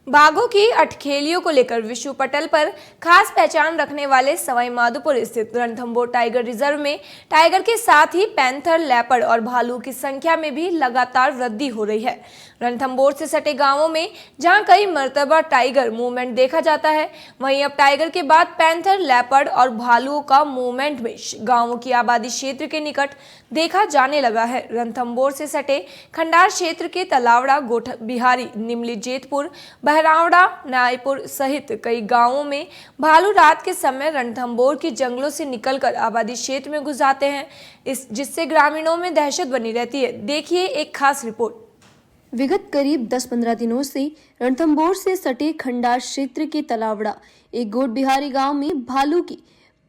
बाघों की अठखेलियों को लेकर विश्व पटल पर खास पहचान रखने वाले सवाई माधोपुर स्थित रणथंभौर टाइगर रिजर्व में टाइगर के साथ ही पैंथर, लेपर्ड और भालू की संख्या में भी लगातार वृद्धि हो रही है। रणथंभौर से सटे गांवों में जहां कई मर्तबा टाइगर मूवमेंट देखा जाता है, वहीं अब टाइगर के बाद पैंथर, लेपर्ड और भालुओं का मूवमेंट भी गांवों की आबादी क्षेत्र के निकट देखा जाने लगा है। रणथंभौर से सटे खंडार क्षेत्र के तलावड़ा, गोठ बिहारी, निमली, जेतपुर, बहरावड़ा, नायपुर सहित कई गांवों में भालू रात के समय रणथंभौर के जंगलों से निकलकर आबादी क्षेत्र में घुस जाते हैं, जिससे ग्रामीणों में दहशत बनी रहती है। देखिए एक खास रिपोर्ट। विगत करीब 10-15 दिनों से रणथंभौर से सटे खंडार क्षेत्र के तलावड़ा एक गोठ बिहारी गांव में भालू की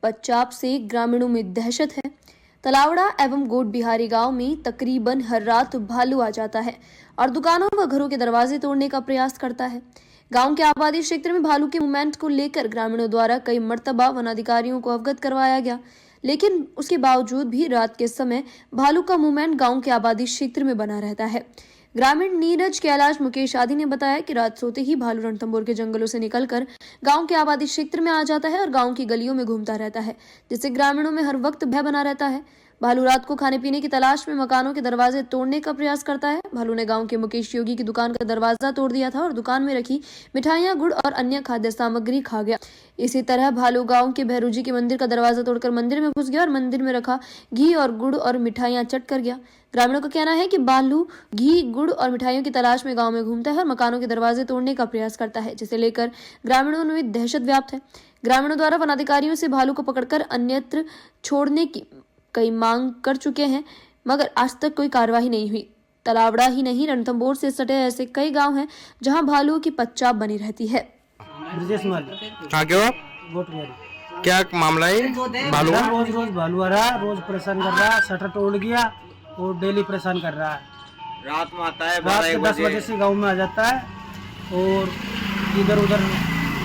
पच्चाप से ग्रामीणों में दहशत है। तलावड़ा एवं गोठ बिहारी गांव में तकरीबन हर रात भालू आ जाता है और दुकानों व घरों के दरवाजे तोड़ने का प्रयास करता है। गांव के आबादी क्षेत्र में भालू के मूवमेंट को लेकर ग्रामीणों द्वारा कई मर्तबा वन अधिकारियों को अवगत करवाया गया, लेकिन उसके बावजूद भी रात के समय भालू का मूवमेंट गांव के आबादी क्षेत्र में बना रहता है। ग्रामीण नीरज, कैलाश, मुकेश आदि ने बताया कि रात सोते ही भालू रणथंभौर के जंगलों से निकलकर गांव के आबादी क्षेत्र में आ जाता है और गांव की गलियों में घूमता रहता है, जिससे ग्रामीणों में हर वक्त भय बना रहता है। भालू रात को खाने पीने की तलाश में मकानों के दरवाजे तोड़ने का प्रयास करता है। भालू ने गांव के मुकेश योगी की दुकान का दरवाजा तोड़ दिया था और दुकान में रखी मिठाइयां, गुड़ और अन्य खाद्य सामग्री खा गया। इसी तरह भालू गांव के भैरू जी के मंदिर का दरवाजा तोड़कर मंदिर में घुस गया और मंदिर में रखा घी और गुड़ और मिठाइयां चट कर गया। ग्रामीणों का कहना है कि भालू घी, गुड़ और मिठाइयों की तलाश में गांव में घूमता है और मकानों के दरवाजे तोड़ने का प्रयास करता है, जिसे लेकर ग्रामीणों में दहशत व्याप्त है। ग्रामीणों द्वारा वन अधिकारियों से भालू को पकड़कर अन्यत्र छोड़ने की कई मांग कर चुके हैं, मगर आज तक कोई कार्रवाई नहीं हुई। तलावड़ा ही नहीं, रणथंभौर से सटे ऐसे कई गांव हैं जहां भालुओं की पच्चाप बनी रहती है। हाँ, क्यों क्या मामला है? भालू रोज रोज भालू आ रहा है, रोज परेशान कर रहा है, शटर तोड़ गया और डेली परेशान कर रहा है। रात में आता है, रात के 10 बजे से गांव में आ जाता है और इधर उधर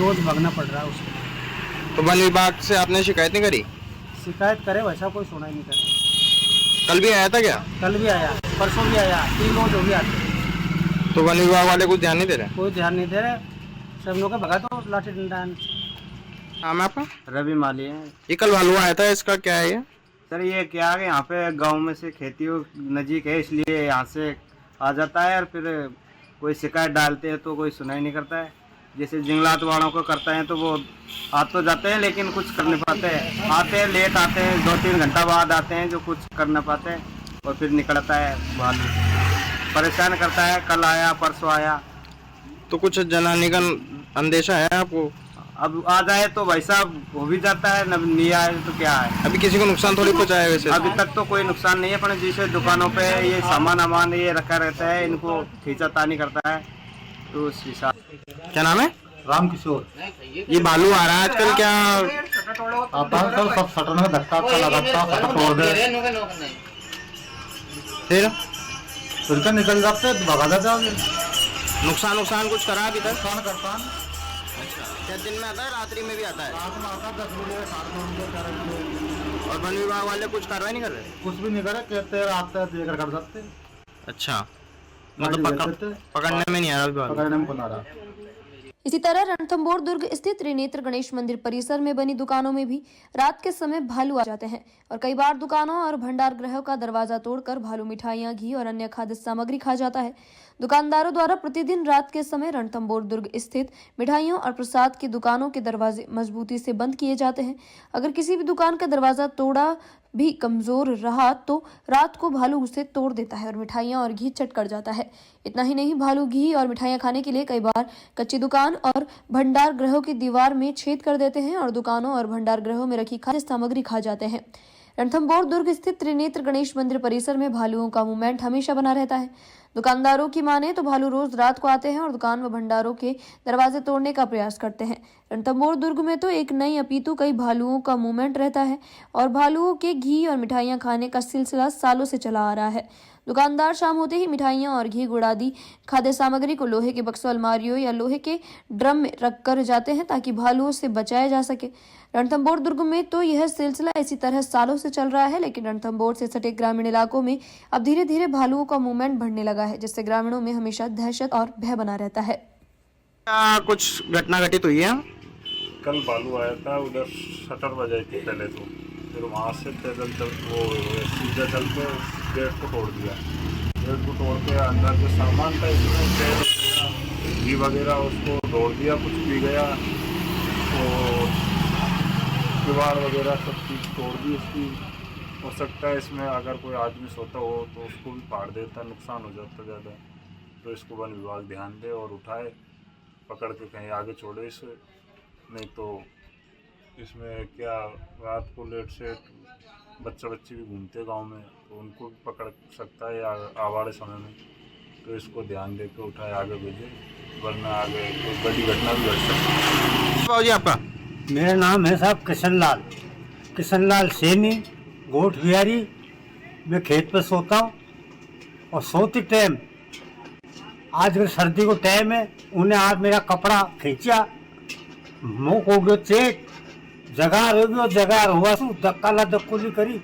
रोज भागना पड़ रहा है उसको। तो वन विभाग से आपने शिकायत नहीं करी? शिकायत करे वैसा कोई सुनाई नहीं करे। कल भी आया था क्या? कल भी आया, परसों भी आया, 3 रोज हो गया। तो वन विभाग वाले कुछ ध्यान नहीं दे रहे? कोई ध्यान नहीं दे रहे, सब लोग का भगा तो लाठी डंडा। नाम है आपका? रवि माली है। ये कल भालू आया था, इसका क्या है ये? सर ये क्या है, यहाँ पे गांव में से खेती नज़दीक है, इसलिए यहाँ से आ जाता है और फिर कोई शिकायत डालते हैं तो कोई सुनाई नहीं करता है। जैसे जंगलात वालों को करता है तो वो आ तो जाते हैं लेकिन कुछ कर नहीं पाते हैं। आते हैं लेट आते हैं, 2-3 घंटा बाद आते हैं जो कुछ कर नहीं पाते हैं और फिर निकलता है भालू, परेशान करता है। कल आया, परसों आया। तो कुछ जनाने का अंदेशा है आपको? अब आ जाए तो भाई साहब हो भी जाता है, नहीं आए तो क्या है। अभी किसी को नुकसान थोड़ी पहुंचाया है वैसे? अभी तक तो कोई नुकसान नहीं है, पर जैसे दुकानों पे ये सामान ये रखा रहता है, इनको खींचातानी करता है तो उस हिसाब। क्या नाम है? राम किशोर। ये भालू आ रहा है आजकल, क्या आता है सर, सब शटर में धक्का लगाता, शटर तोड़ दे, फिर तो निकल जाते, भगा जाते आगे। नुकसान कुछ करा अभी तक? नुकसान करता है। क्या दिन में आता है, रात्रि में भी आता है? रात में आता 10 बजे, 7 बजे, 11 बजे। और वन विभाग वाले कुछ कार्रवाई नहीं कर रहे? कुछ भी नहीं करे, कहते आते देकर कर सकते। अच्छा, मतलब पकड़ने में नहीं आ रहा? पकड़ने में कौन आ रहा? इसी तरह रणथंभौर दुर्ग स्थित त्रिनेत्र गणेश मंदिर परिसर में बनी दुकानों में भी रात के समय भालू आ जाते हैं और कई बार दुकानों और भंडार गृहों का दरवाजा तोड़कर भालू मिठाइयां, घी और अन्य खाद्य सामग्री खा जाता है। दुकानदारों द्वारा प्रतिदिन रात के समय रणथंभौर दुर्ग स्थित मिठाइयों और प्रसाद की दुकानों के दरवाजे मजबूती से बंद किए जाते हैं। अगर किसी भी दुकान का दरवाजा तोड़ा भी कमजोर रहा तो रात को भालू उसे तोड़ देता है और मिठाइयां और घी चट कर जाता है। इतना ही नहीं, भालू घी और मिठाइयां खाने के लिए कई बार कच्ची दुकान और भंडार गृहों की दीवार में छेद कर देते हैं और दुकानों और भंडार गृहों में रखी खाद्य सामग्री खा जाते हैं। रणथंभौर दुर्ग स्थित त्रिनेत्र गणेश मंदिर परिसर में भालुओं का मूवमेंट हमेशा बना रहता है। दुकानदारों की माने तो भालू रोज रात को आते हैं और दुकान व भंडारों के दरवाजे तोड़ने का प्रयास करते हैं। रणथंभौर दुर्ग में तो एक नहीं अपितु कई भालुओं का मूवमेंट रहता है और भालुओं के घी और मिठाइयां खाने का सिलसिला सालों से चला आ रहा है। दुकानदार शाम होते ही मिठाइयां और घी, गुड़ आदि खाद्य सामग्री को लोहे के बक्सों, अलमारियों या लोहे के ड्रम में रख कर जाते हैं ताकि भालुओं से बचाया जा सके। रणथंभौर दुर्ग में तो यह सिलसिला इसी तरह सालों से चल रहा है, लेकिन रणथंभौर से सटे ग्रामीण इलाकों में अब धीरे धीरे भालुओं का मूवमेंट बढ़ने लगा है, जिससे ग्रामीणों में हमेशा दहशत और भय बना रहता है। क्या कुछ घटना घटित हुई है? कल बालू आया था, उधर शटर बजाई थी पहले, तो फिर वहाँ से पैदल चल वो सीधा चल के गेट को तोड़ दिया। गेट को तोड़ के अंदर जो सामान था इसमें चेयर घी वगैरह उसको तोड़ दिया, कुछ भी गया तो किवाड़ वगैरह सब चीज़ तोड़ दी इसकी। हो सकता है इसमें अगर कोई आदमी सोता हो तो उसको भी फाड़ देता, नुकसान हो जाता ज़्यादा। तो इसको वन विभाग ध्यान दे और उठाए, पकड़ के कहीं आगे छोड़े इसे, नहीं तो इसमें क्या रात को लेट से बच्चे भी घूमते गांव में तो उनको भी पकड़ सकता है आवाड़े समय में। तो इसको ध्यान दे के उठाए आगे भेजे, वरना आगे कोई बड़ी घटना भी घट सकती है। बाबू जी आपका? मेरा नाम है साहब किशन लाल सैनी, गोट बिहारी। मैं खेत पे सोता हूँ और सोते टाइम आजकल सर्दी को टाइम है, उन्हें आज मेरा कपड़ा खींचा, मुँह हो गयो चेक, जगार हो गयो, जगार हुआ शू धक्का धक्कुली करी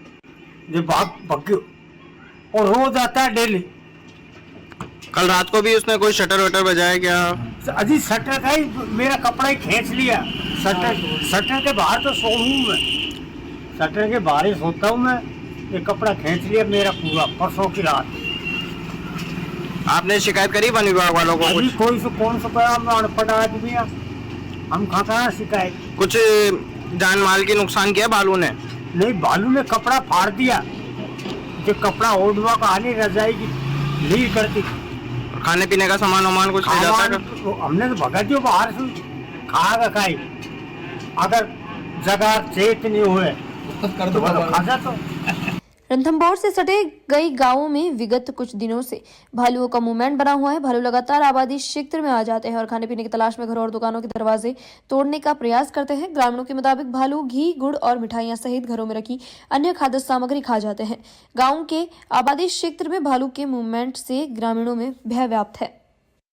जो भाग गयो और रोज आता है डेली। कल रात को भी उसने कोई शटर वटर बजाया क्या? अजी शटर का ही मेरा कपड़ा ही खींच लिया। शटर के बाहर तो सो हूँ मैं, शटर के बाहर ही सोता हूँ मैं, ये कपड़ा खींच लिया मेरा पूरा परसों की रात। आपने शिकायत करी वन विभाग वालों को? अभी कोई से कौन सा कहा, हम अनपढ़ आदमी हैं, हम कहाँ शिकायत। कुछ जान माल की नुकसान किया भालू ने? नहीं, भालू ने कपड़ा फाड़ दिया, जो कपड़ा ओढ़वा का आने रजाई की लील करती। खाने पीने का सामान वामान कुछ ले जाता है? हमने तो भगा दियो बाहर से, खाएगा खाई, अगर जगह चेत नहीं हुए तो खा जाता। रणथंभौर से सटे कई गांवों में विगत कुछ दिनों से भालुओं का मूवमेंट बना हुआ है। भालू लगातार आबादी क्षेत्र में आ जाते हैं और खाने पीने की तलाश में घरों और दुकानों के दरवाजे तोड़ने का प्रयास करते हैं। ग्रामीणों के मुताबिक भालू घी, गुड़ और मिठाइयां सहित घरों में रखी अन्य खाद्य सामग्री खा जाते हैं। गाँव के आबादी क्षेत्र में भालू के मूवमेंट से ग्रामीणों में भय व्याप्त है।